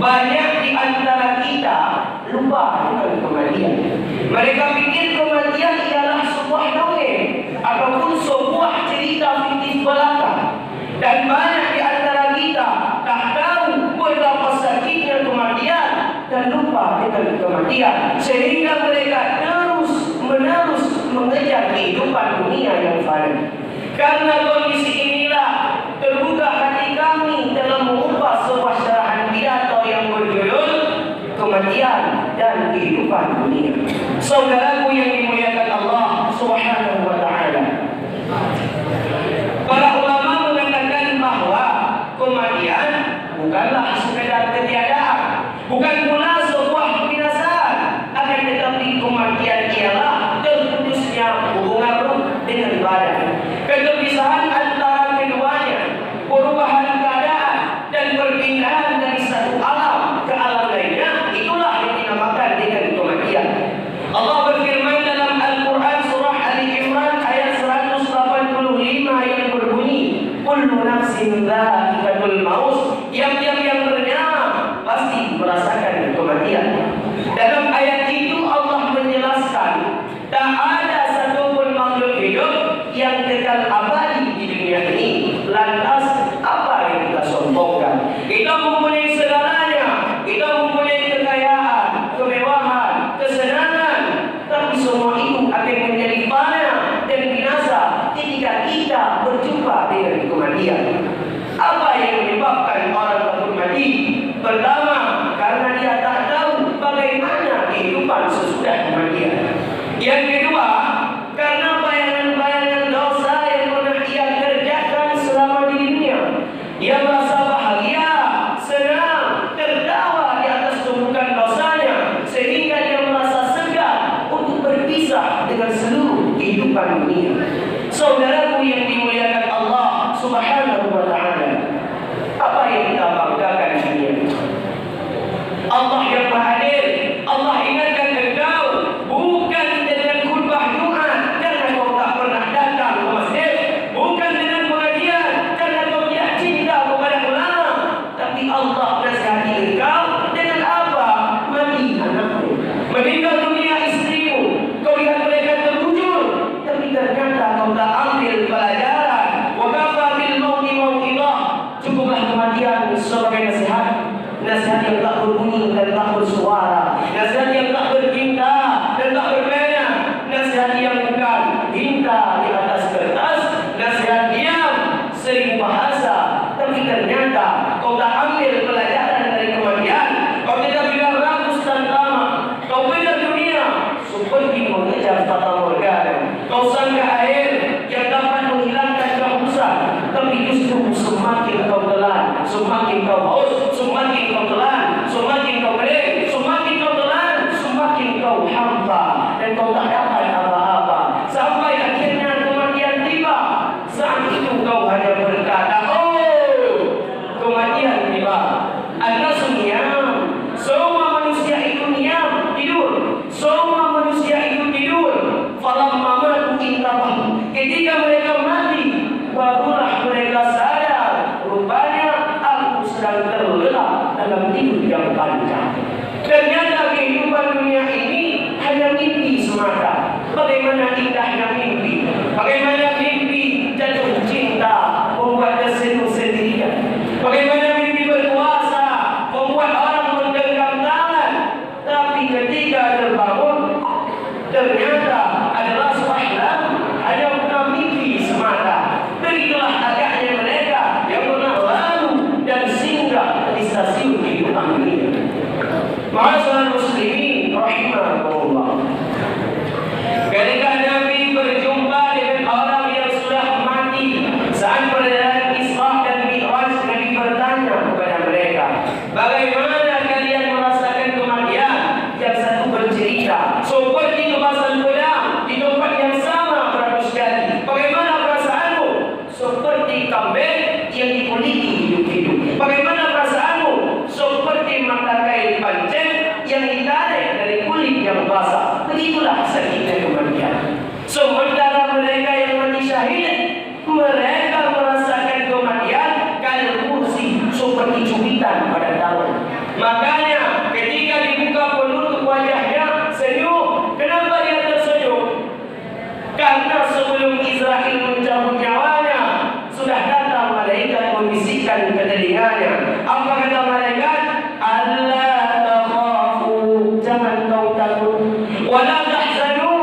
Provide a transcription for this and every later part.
Banyak di antara kita lupa dengan kematian. Mereka pikir kematian ialah sebuah dongeng ataupun sebuah cerita fiktif belaka. Dan banyak di antara kita tak tahu betapa sakitnya kematian dan lupa dengan kematian, sehingga mereka terus-menerus mengejar kehidupan dunia yang fana. Karena kondisi inilah terbuka hati kami dalam mengubah sebuah syarahan pidato yang berjudul Kematian dan Kehidupan Dunia. Saudaraku yang dimuliakan Allah Subhanahu wa Ta'ala, para ulama mengatakan bahwa kematian bukanlah sekadar ketiadaan, bukan pula sebuah kebinasaan, akan tetapi kematian ialah terputusnya hubungan ruh dengan badan, keterpisahan antara keduanya, perubahan keadaan dan perpindahan dari satu alam ke alam lainnya. Itulah yang dinamakan dengan kematian. Allah berfirman dalam Al-Quran surah Ali Imran ayat 185 yang berbunyi, kullu nafsin dha'iqatul maut, tiap-tiap yang bernyawa pasti merasakan kematian. Dalam ayat itu Allah menjelaskan tak ada satupun makhluk hidup yang kekal abadi di dunia ini. Lantas apa yang kita sombongkan? Kita mempunyai segalanya, kita mempunyai kekayaan, kemewahan, kesenangan, tapi semua itu akan menjadi fana dan binasa ketika kita berjumpa dengan kematian. Apa yang menyebabkan orang takut mati? Pertama, karena dia tak tahu bagaimana kehidupan sesudah kematian. Yang kedua, karena bayangan-bayangan dosa yang pernah ia kerjakan selama di dunia. Dia merasa bahagia, senang, tertawa di atas tumpukan dosanya, sehingga dia merasa segan untuk berpisah dengan seluruh kehidupan dunia. Saudaraku yang dimuliakan Allah Subhanahu wa Ta'ala, apa yang kita banggakan di dunia? Allah yang Maha Adil. Allah ingatkan engkau bukan dengan khutbah Jumat karena kau tak pernah datang ke masjid, bukan dengan pengajian karena kau tidak cinta kepada ulama, tapi Allah nasihati engkau dengan apa? Mati anakmu, meninggal dunia istrimu, kau lihat mereka terbujur, tapi ternyata kau tak ambil pelajaran. Wa kafa bil mauti mau'idah, cukuplah kematian sebagai nasihat. Nasihat yang tak berbunyi dan tak bersuara, nasihat yang tak bertinta dan tak berpena, nasihat yang bukan tinta di atas kertas, nasihat diam seribu bahasa, tapi ternyata kau tak ambil pelajaran dari kematian. Kau tidak bilang rakus dan tamak, kau kejar dunia seperti mengejar fata morgana. Kau sangka air yang dapat menghilangkan kehausan, tapi justru semakin kau telan, semakin kau haus, semakin kau telan, semakin kau kering, semakin kau telan, semakin kau hampa, dan kau tak dapat apa-apa, sampai akhirnya kematian tiba. Saat itu kau hanya berkata, oh, kematian tiba. An-nasu niyam, semua manusia itu niyam, tidur. Semua manusia itu tidur. Falamma matu intabahu, ketika mereka mati, barulah mereka sadar, rupanya aku sedang terlelap dalam tidur yang panjang. Ternyata kehidupan dunia ini hanya mimpi semata. Bagaimana indahnya mimpi, bagaimana mimpi jatuh cinta membuat tersenyum sendirian, bagaimana mimpi berkuasa membuat orang menggenggam tangan, tapi ketika terbangun ternyata adalah sahlam, hanya bukan mimpi semata. Begitulah agaknya mereka yang pernah lalu dan singgah di stasiun kehidupan dunia. Ma'asyiral muslimin rahimakumullah, ketika Nabi berjumpa dengan orang yang sudah mati saat perjalanan Isra dan Mi'raj, Nabi bertanya kepada mereka, bagaimana kalian merasakan kematian? Yang satu bercerita seperti kebasan pedang di tempat yang sama beratus kali. Bagaimana perasaanmu? Seperti kambing yang dikuliti hidup-hidup. Bagaimana perasaanmu? Seperti mata kain pancen yang ditarik dari kulit yang basah. Begitulah sakitnya kematian. Sementara mereka yang mati syahid, mereka merasakan kematian kalau kursi seperti cubitan pada tangan. Makanya ketika dibuka penutup wajahnya senyum. Kenapa dia tersenyum? Karena sebelum Israel mencabut nyawanya sudah datang malaikat membisikkan ke telinganya. Apa kata malaikat? Allah takhafu, jangan kau takut. Wala tahzanu,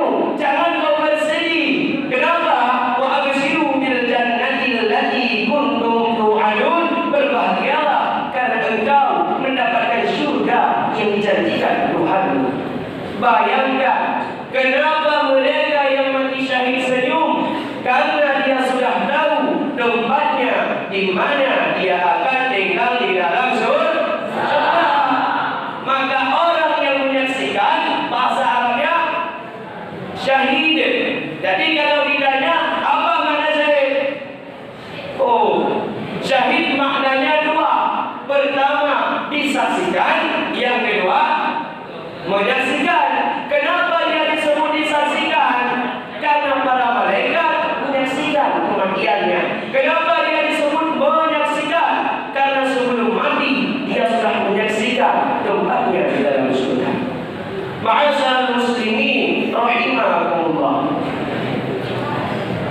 jangan kau bersedih. Kenapa? Wa abshiru bil jannati allati kuntum tu'adun. Berbahagialah karena engkau mendapatkan surga yang dijanjikan Tuhanmu. Bayangkan kenapa mereka yang mati syahid senyum? Karena dia sudah tahu tempatnya di mana dia akan tinggal di dalam surga. Maka orang yang menyaksikan bahasa Arabnya syahid. Jadi kalau ditanya apa makna syahid? Oh, syahid maknanya dua. Pertama disaksikan, yang kedua menyaksikan. Kenapa dia disebut disaksikan? Karena para malaikat menyaksikan kematiannya. Kenapa dia disebut menyaksikan? Karena sebelum mati dia sudah menyaksikan tempatnya di dalam surga. Ma'asyiral muslimin rahimakumullah.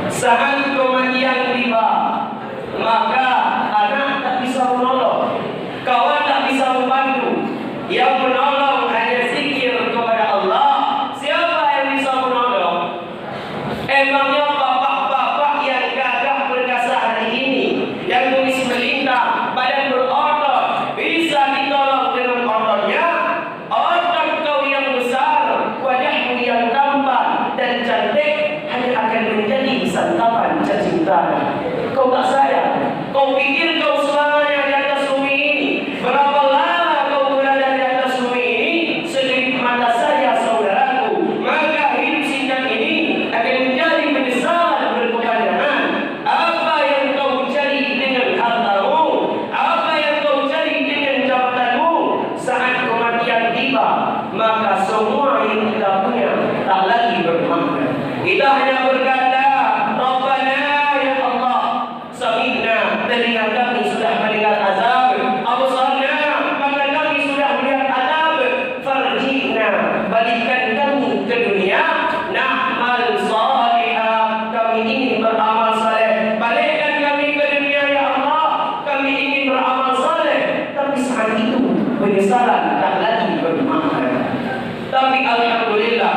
Saat kematian tiba, maka anak tak bisa menolong, kawan tak bisa membantu. Yang menolong hanya zikir kepada Allah. Siapa yang bisa menolong? Emangnya bapak-bapak yang gagah perkasa hari ini, yang tulis melintang, badan berotot, bisa ditolong dengan ototnya? Otot kau yang besar, wajahmu yang tampan dan cantik hanya akan menjadi santapan cacing tanah. Kau tak sayang? Kau pikir kau selamanya di atas bumi ini? Berapa lama kau berada di atas bumi ini? Sekelip mata saja saudaraku. Maka hidup singkat ini akan menjadi penyesalan berkepanjangan. Apa yang kau cari dengan hartamu? Apa yang kau cari dengan jabatanmu? Saat kematian tiba, maka semua yang kita punya tak lagi bermakna. Kita hanya berkata, Rabbana ya Allah, sami'na, telinga kami sudah mendengar azab, absarna, mata kami sudah melihat azab, farji'na, balikkan kami ke dunia, na'mal salihah, kami ingin beramal saleh. Balikkan kami ke dunia ya Allah, kami ingin beramal saleh. Tapi saat itu penyesalan tak lagi bermakna. Tapi alhamdulillah,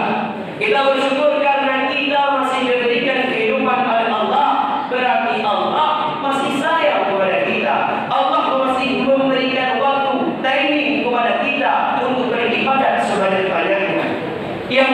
kita bersyukur karena kita masih diberikan kehidupan oleh Allah. Berarti Allah masih sayang kepada kita. Allah masih memberikan waktu, timing kepada kita untuk beribadah sebanyak-banyaknya. Yang